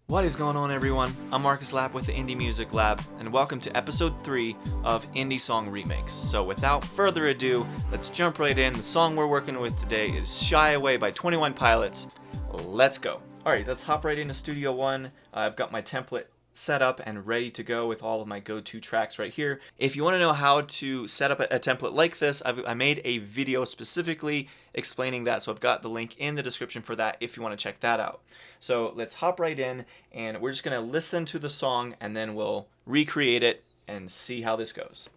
What is going on, everyone? I'm Marcus Lab with the Indie Music Lab, and welcome to episode 3 of Indie Song Remakes. So without further ado, let's jump right in. The song we're working with today is Shy Away by 21 Pilots. Let's go. Alright, let's hop right into Studio One. I've got my template set up and ready to go with all of my go-to tracks right here. If you want to know how to set up a template like this, I made a video specifically explaining that, so I've got the link in the description for that if you want to check that out. So let's hop right in, and we're just going to listen to the song and then we'll recreate it and see how this goes.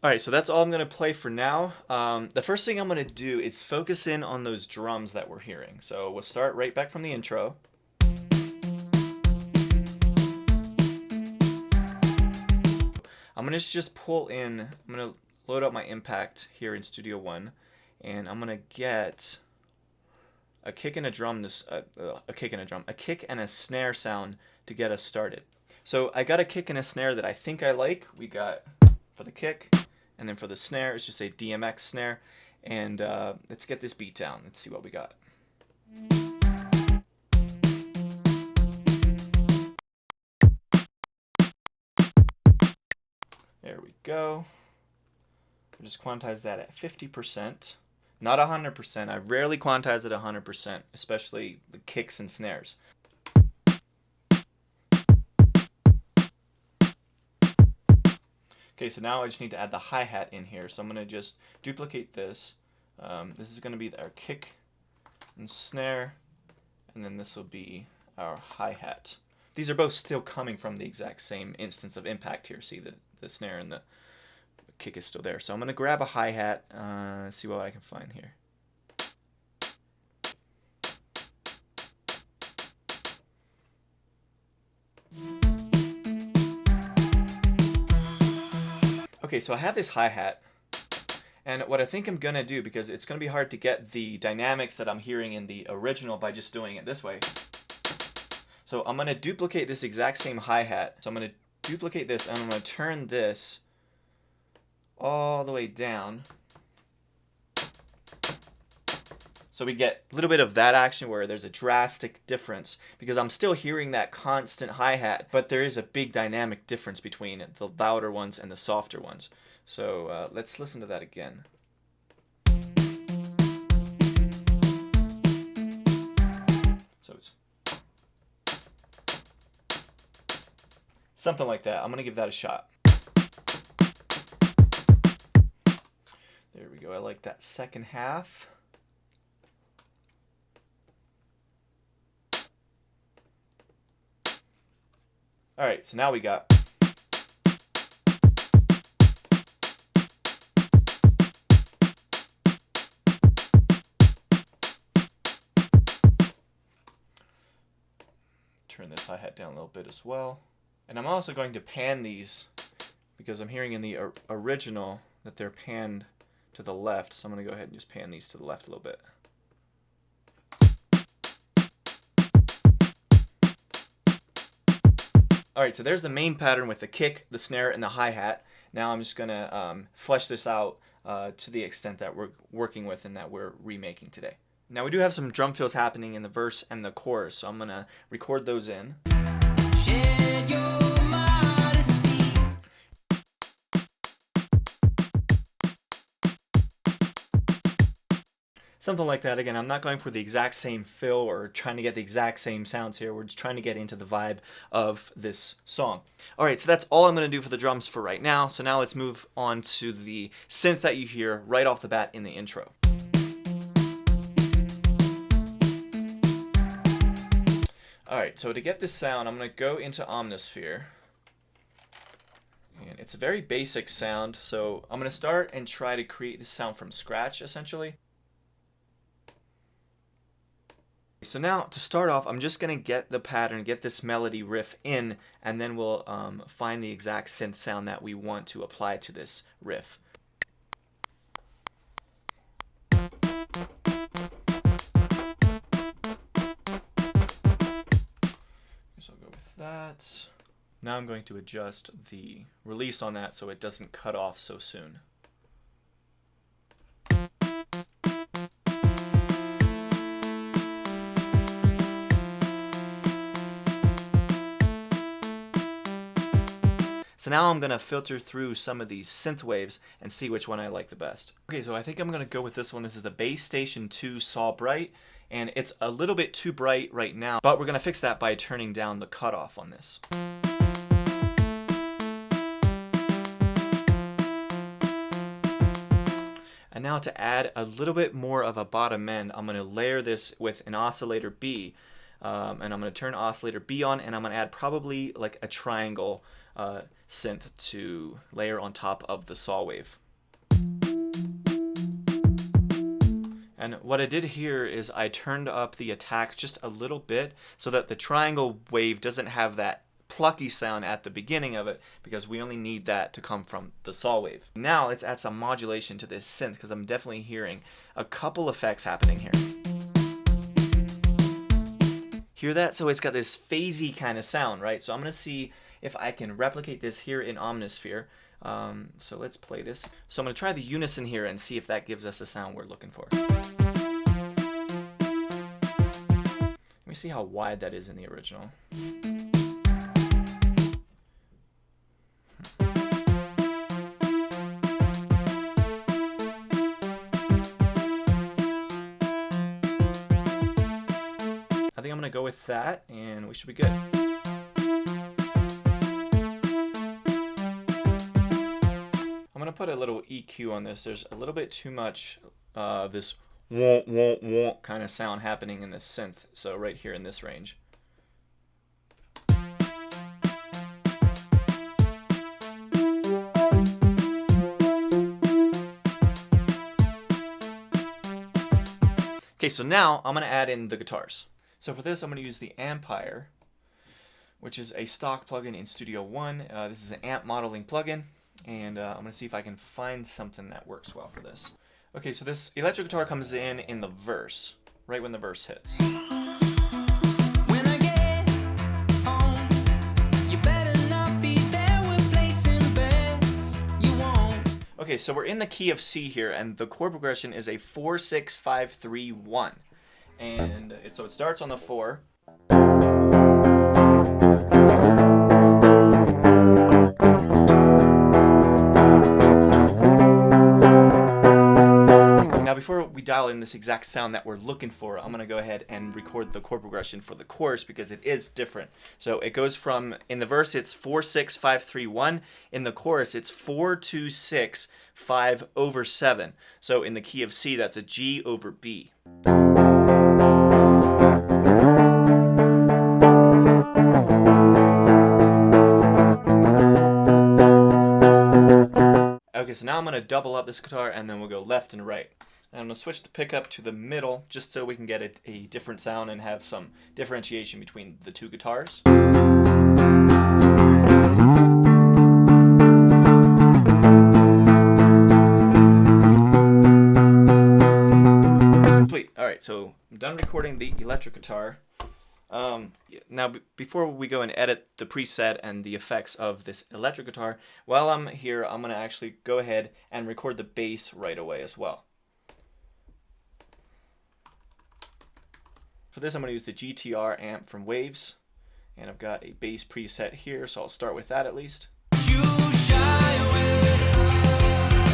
Alright, so that's all I'm going to play for now. The first thing I'm going to do is focus in on those drums that we're hearing. So we'll start right back from the intro. I'm going to just pull in, I'm going to load up my impact here in Studio One, and I'm going to get a kick and a drum, a kick and a snare sound to get us started. So I got a kick and a snare that I think I like. We got for the kick. And then for the snare, it's just a DMX snare. And let's get this beat down. Let's see what we got. There we go. We'll just quantize that at 50%. Not 100%. I rarely quantize it 100%, especially the kicks and snares. Okay, so now I just need to add the hi-hat in here. So I'm going to just duplicate this. This is going to be our kick and snare, and then this will be our hi-hat. These are both still coming from the exact same instance of impact here. See, the snare and the kick is still there. So I'm going to grab a hi-hat, see what I can find here. Okay, so I have this hi-hat, and what I think I'm going to do, because it's going to be hard to get the dynamics that I'm hearing in the original by just doing it this way. So I'm going to duplicate this exact same hi-hat. So I'm going to duplicate this, and I'm going to turn this all the way down. So we get a little bit of that action where there's a drastic difference, because I'm still hearing that constant hi-hat, but there is a big dynamic difference between the louder ones and the softer ones. So let's listen to that again. So it's something like that. I'm going to give that a shot. There we go. I like that second half. Alright, so now we got turn this hi-hat down a little bit as well. And I'm also going to pan these, because I'm hearing in the original that they're panned to the left, so I'm going to go ahead and just pan these to the left a little bit. Alright, so there's the main pattern with the kick, the snare, and the hi-hat. Now I'm just going to flesh this out to the extent that we're working with and that we're remaking today. Now we do have some drum fills happening in the verse and the chorus, so I'm going to record those in. Something like that. Again, I'm not going for the exact same fill or trying to get the exact same sounds here. We're just trying to get into the vibe of this song. Alright, so that's all I'm going to do for the drums for right now. So now let's move on to the synth that you hear right off the bat in the intro. Alright, so to get this sound, I'm going to go into Omnisphere. And it's a very basic sound, so I'm going to start and try to create this sound from scratch, essentially. So now, to start off, I'm just going to get the pattern, get this melody riff in, and then we'll find the exact synth sound that we want to apply to this riff. that. Now I'm going to adjust the release on that so it doesn't cut off so soon. So now I'm going to filter through some of these synth waves and see which one I like the best. Okay, so I think I'm going to go with this one. This is the Bass Station 2 Saw Bright, and it's a little bit too bright right now, but we're going to fix that by turning down the cutoff on this. And now to add a little bit more of a bottom end, I'm going to layer this with an oscillator B. And I'm going to turn oscillator B on, and I'm going to add probably like a triangle synth to layer on top of the saw wave. And what I did here is I turned up the attack just a little bit so that the triangle wave doesn't have that plucky sound at the beginning of it, because we only need that to come from the saw wave. Now let's add some modulation to this synth, because I'm definitely hearing a couple effects happening here. Hear that? So it's got this phasey kind of sound, right? So I'm going to see if I can replicate this here in Omnisphere. So let's play this. So I'm going to try the unison here and see if that gives us the sound we're looking for. Let me see how wide that is in the original. I think I'm going to go with that, and we should be good. I'm going to put a little EQ on this. There's a little bit too much this won't, won't kind of sound happening in this synth. So right here in this range. Okay, so now I'm going to add in the guitars. So for this, I'm going to use the Ampire, which is a stock plugin in Studio One. This is an amp modeling plugin, and I'm going to see if I can find something that works well for this. Okay, so this electric guitar comes in the verse, right when the verse hits. When I get home, you better not be there with placing bets. You won't. Okay, so we're in the key of C here, and the chord progression is a 4-6-5-3-1. And so it starts on the 4. Now before we dial in this exact sound that we're looking for, I'm going to go ahead and record the chord progression for the chorus, because it is different. So it goes from, in the verse it's 4-6-5-3-1. In the chorus it's 4-2-6-5/7. So in the key of C, that's a G over B. Okay, so now I'm going to double up this guitar, and then we'll go left and right. And I'm going to switch the pickup to the middle just so we can get a different sound and have some differentiation between the two guitars. Sweet. Alright, so I'm done recording the electric guitar. Now, before we go and edit the preset and the effects of this electric guitar, while I'm here, I'm going to actually go ahead and record the bass right away as well. For this, I'm going to use the GTR amp from Waves, and I've got a bass preset here, so I'll start with that at least. You shy away.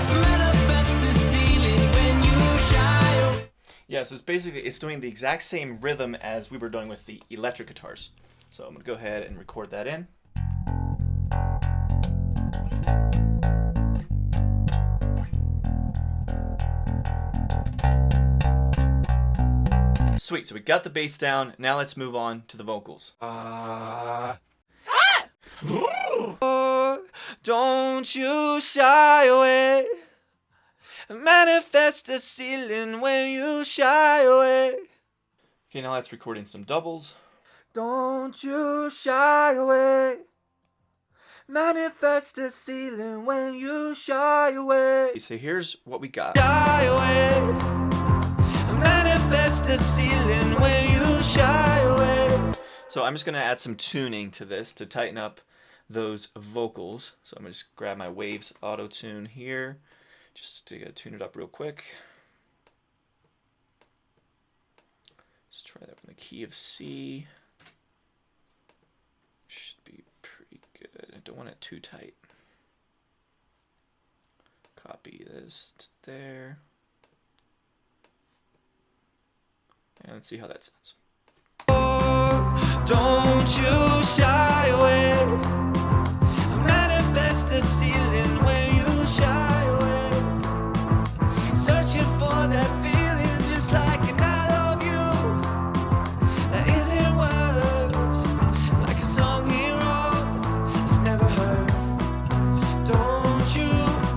Manifest the ceiling when you shy away. Yeah, so it's doing the exact same rhythm as we were doing with the electric guitars. So I'm going to go ahead and record that in. Sweet, so we got the bass down. Now let's move on to the vocals. Don't you shy away. Manifest the ceiling when you shy away. Okay, now let's record in some doubles. Don't you shy away. Manifest the ceiling when you shy away. So here's what we got. Shy away. Manifest the ceiling when you shy away. So I'm just going to add some tuning to this to tighten up those vocals. So I'm going to just grab my Waves Auto Tune here, just to tune it up real quick. Let's try that from the key of C. Should be pretty good. I don't want it too tight. Copy this to there. And let's see how that sounds. Don't you shy away. Manifest the ceiling when you shy away. Searching for that feeling just like an I love you. That isn't words. Like a song hero. It's never heard. Don't you?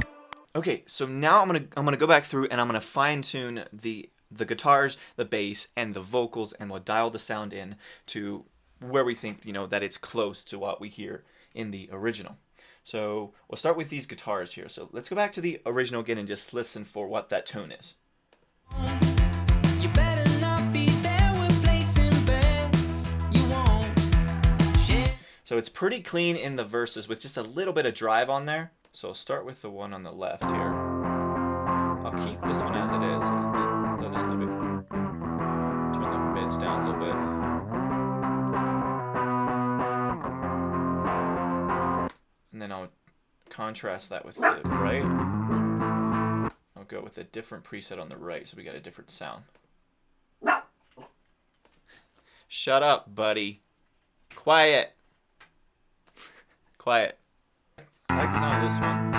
Okay, so now I'm gonna go back through and I'm gonna fine tune the guitars, the bass, and the vocals, and we'll dial the sound in to where we think, you know, that it's close to what we hear in the original. So we'll start with these guitars here. So let's go back to the original again and just listen for what that tone is. You better not be there with placing bets. You won't share. So it's pretty clean in the verses with just a little bit of drive on there. So I'll start with the one on the left here. I'll keep this one as it is. I'll do this a little bit. Turn the mids down a little bit. And then I'll contrast that with the right. I'll go with a different preset on the right so we got a different sound. Shut up, buddy. Quiet. Quiet. I like the sound of this one.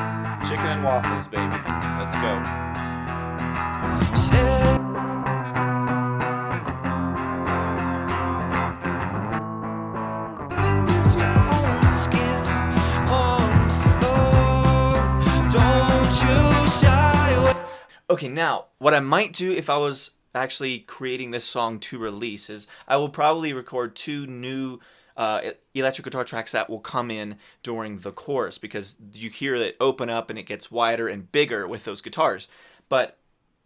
Chicken and waffles, baby. Let's go. Okay, now, what I might do if I was actually creating this song to release is I will probably record 2 new electric guitar tracks that will come in during the chorus, because you hear it open up and it gets wider and bigger with those guitars. But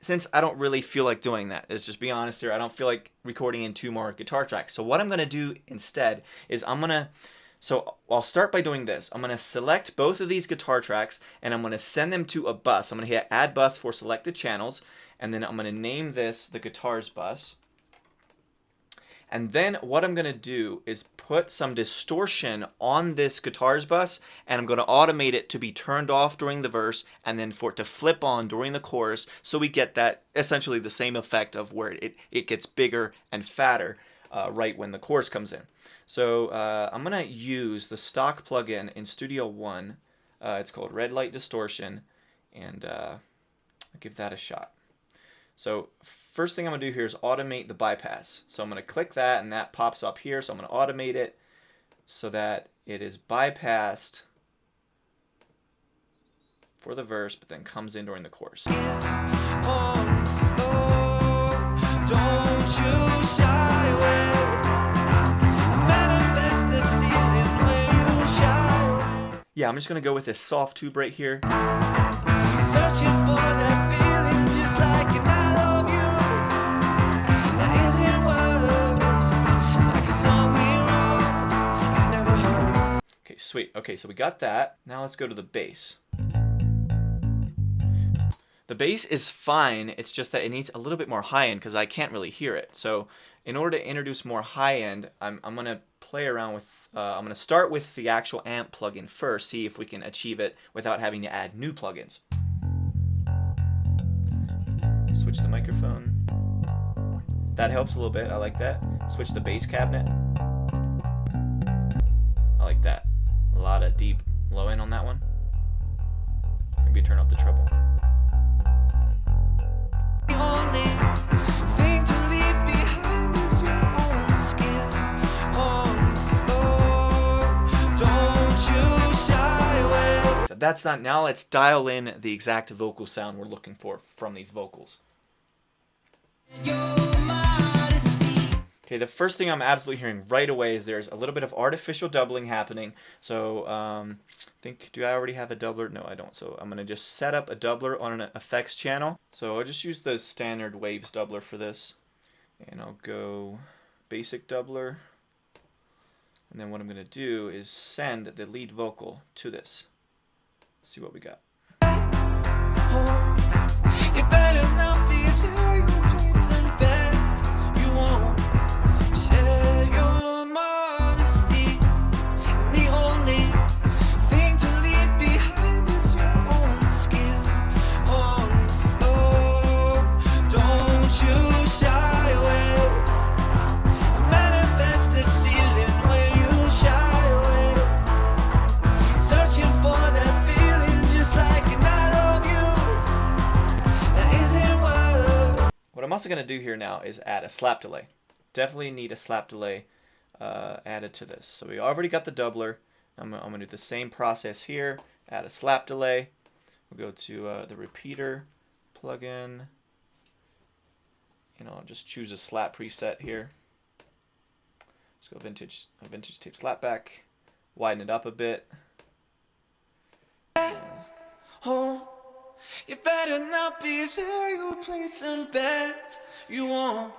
since I don't really feel like doing that, let's just be honest here, I don't feel like recording in 2 more guitar tracks. So what I'm going to do instead is I'll start by doing this. I'm going to select both of these guitar tracks and I'm going to send them to a bus. I'm going to hit add bus for selected channels, and then I'm going to name this the guitars bus. And then what I'm going to do is put some distortion on this guitars bus, and I'm going to automate it to be turned off during the verse and then for it to flip on during the chorus, so we get that essentially the same effect of where it gets bigger and fatter right when the chorus comes in. So I'm going to use the stock plugin in Studio One. It's called Red Light Distortion, and I'll give that a shot. So first thing I'm going to do here is automate the bypass. So I'm going to click that and that pops up here. So I'm going to automate it so that it is bypassed for the verse but then comes in during the chorus. Yeah, I'm just going to go with this soft tube right here. Searching for that feeling just like an I love you. That isn't words, like a song we wrote. It's never heard. Okay, sweet. Okay, so we got that. Now let's go to the bass. The bass is fine, it's just that it needs a little bit more high end because I can't really hear it. So in order to introduce more high end, I'm going to play around with, I'm going to start with the actual amp plugin first, see if we can achieve it without having to add new plugins. Switch the microphone. That helps a little bit, I like that. Switch the bass cabinet. I like that. A lot of deep low end on that one. Maybe turn up the treble. That's not, now let's dial in the exact vocal sound we're looking for from these vocals. Okay, the first thing I'm absolutely hearing right away is there's a little bit of artificial doubling happening. So I think, do I already have a doubler? No, I don't. So I'm going to just set up a doubler on an effects channel. So I'll just use the standard Waves doubler for this. And I'll go basic doubler. And then what I'm going to do is send the lead vocal to this. Let's see what we got. You better not be there, you placing bets. You won't share your modesty. And the only thing to leave behind is your own skin on the floor. Don't you shy away. Manifest the ceiling where you shy away. Searching for that feeling just like an I love you. That isn't what. What I'm also going to do here now is add a slap delay. Definitely need a slap delay added to this. So we already got the doubler. I'm going to do the same process here. Add a slap delay. We'll go to the repeater plugin. I'll just choose a slap preset here. Let's go vintage tape slap back. Widen it up a bit. Oh, you better not be there, you placing bets. You won't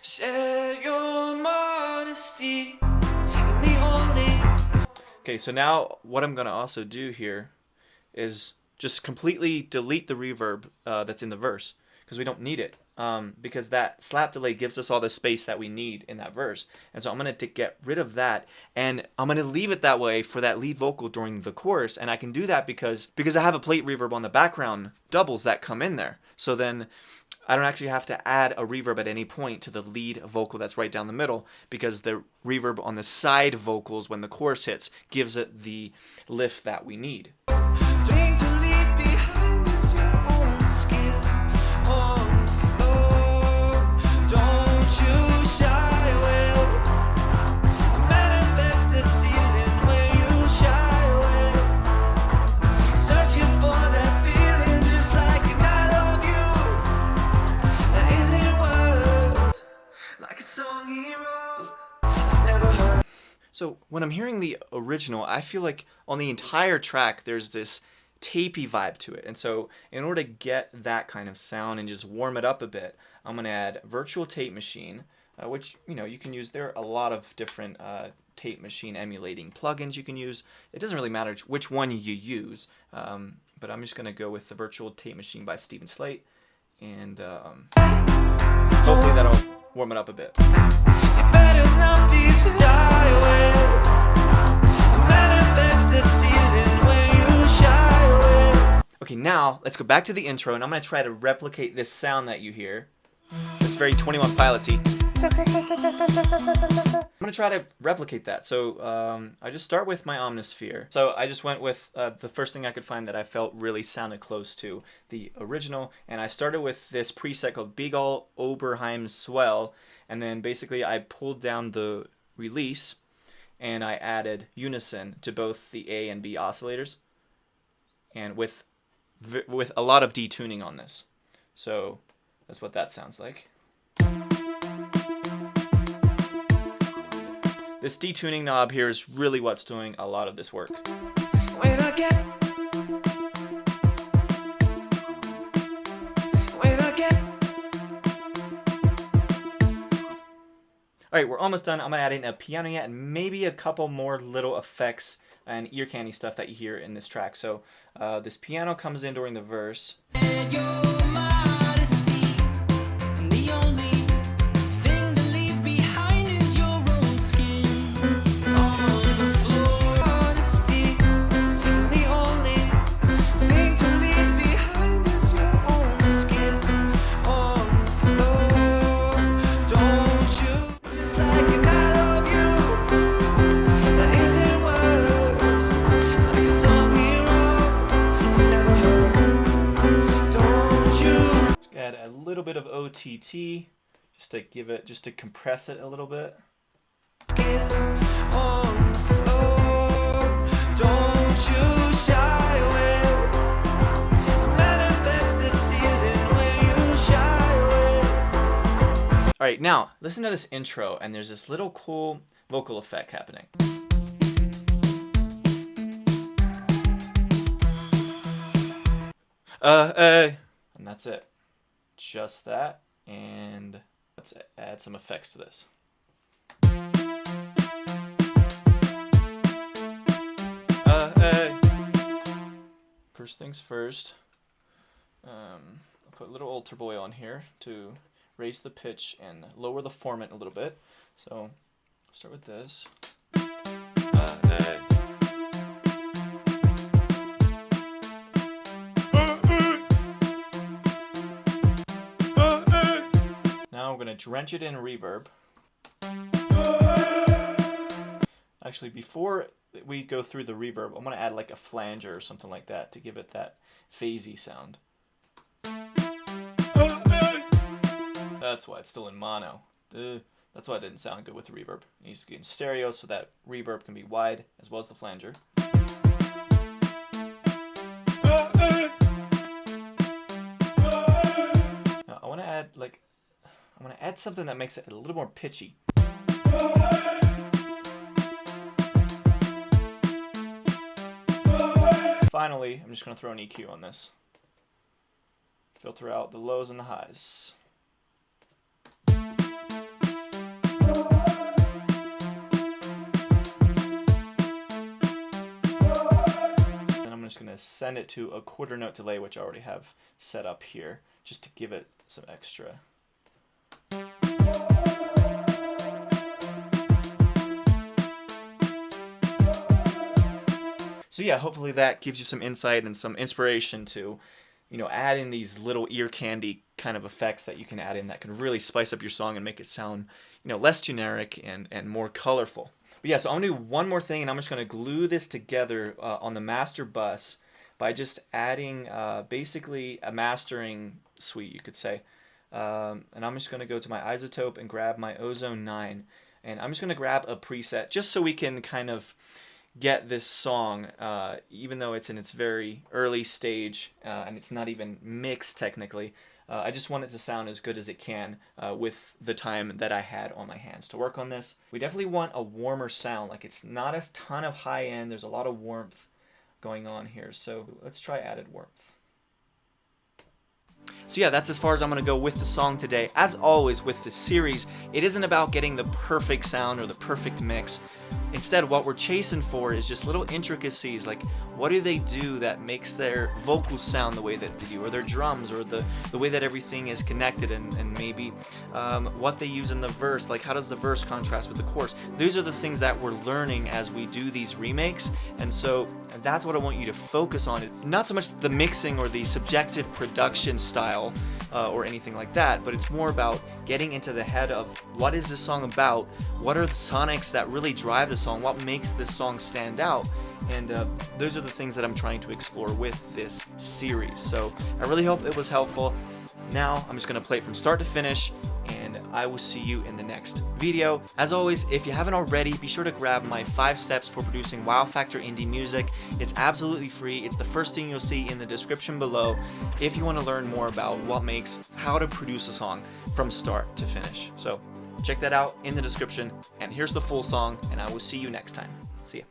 share your modesty. And the only. Okay, so now what I'm going to also do here is just completely delete the reverb that's in the verse, because we don't need it, because that slap delay gives us all the space that we need in that verse. And so I'm going to get rid of that, and I'm going to leave it that way for that lead vocal during the chorus. And I can do that because I have a plate reverb on the background doubles that come in there. So then I don't actually have to add a reverb at any point to the lead vocal that's right down the middle, because the reverb on the side vocals when the chorus hits gives it the lift that we need. Thing to leave behind is your own skin on the floor. Don't you shy away. Manifest the ceiling where you shy away. Searching for that feeling just like an I love you. That isn't words, like a song he wrote. It's never heard. So when I'm hearing the original, I feel like on the entire track there's this tapey vibe to it. And so in order to get that kind of sound and just warm it up a bit, I'm going to add Virtual Tape Machine, which you can use. There are a lot of different tape machine emulating plugins you can use. It doesn't really matter which one you use, but I'm just going to go with the Virtual Tape Machine by Stephen Slate, and hopefully that'll warm it up a bit. You better not be shy away. Manifest the ceiling when you shy away. Okay, now let's go back to the intro, and I'm going to try to replicate this sound that you hear. It's very 21 Pilots-y. I'm going to try to replicate that. So I just start with my Omnisphere. So I just went with the first thing I could find that I felt really sounded close to the original. And I started with this preset called Beagle Oberheim Swell. And then basically I pulled down the release and I added unison to both the A and B oscillators. And with a lot of detuning on this. So that's what that sounds like. This detuning knob here is really what's doing a lot of this work. When I get Alright, we're almost done. I'm going to add in a piano yet and maybe a couple more little effects and ear candy stuff that you hear in this track. So this piano comes in during the verse. Little bit of OTT just to compress it a little bit. Alright, now listen to this intro, and there's this little cool vocal effect happening. And that's it. Just that, and let's add some effects to this. first things first, I'll put a little altar boy on here to raise the pitch and lower the formant a little bit. So I'll start with this. Now I'm going to drench it in reverb. Actually, before we go through the reverb, I'm going to add like a flanger or something like that to give it that phasey sound. That's why it's still in mono. That's why it didn't sound good with the reverb. It needs to be in stereo so that reverb can be wide as well as the flanger. Now I want to add something that makes it a little more pitchy. Finally, I'm just going to throw an EQ on this. Filter out the lows and the highs. And I'm just going to send it to a quarter note delay, which I already have set up here, just to give it some extra. So yeah, hopefully that gives you some insight and some inspiration to, add in these little ear candy kind of effects that you can add in that can really spice up your song and make it sound, less generic and more colorful. But yeah, so I'm going to do one more thing, and I'm just going to glue this together on the master bus by just adding basically a mastering suite, you could say. And I'm just going to go to my isotope and grab my Ozone 9. And I'm just going to grab a preset just so we can kind of get this song, even though it's in its very early stage and it's not even mixed technically. I just want it to sound as good as it can with the time that I had on my hands to work on this. We definitely want a warmer sound. Like, it's not a ton of high end. There's a lot of warmth going on here. So let's try added warmth. So yeah, that's as far as I'm going to go with the song today. As always with this series, it isn't about getting the perfect sound or the perfect mix. Instead, what we're chasing for is just little intricacies, like what do they do that makes their vocals sound the way that they do, or their drums, or the way that everything is connected, and maybe what they use in the verse, like how does the verse contrast with the chorus. These are the things that we're learning as we do these remakes, and so that's what I want you to focus on. Not so much the mixing or the subjective production style or anything like that, but it's more about getting into the head of what is this song about, what are the sonics that really drive the song, what makes this song stand out, and those are the things that I'm trying to explore with this series. So I really hope it was helpful. Now I'm just going to play it from start to finish, and I will see you in the next video. As always, if you haven't already, be sure to grab my 5 steps for producing wow factor indie music. It's absolutely free. It's the first thing you'll see in the description below if you want to learn more about how to produce a song from start to finish. So check that out in the description, and here's the full song, and I will see you next time. See ya.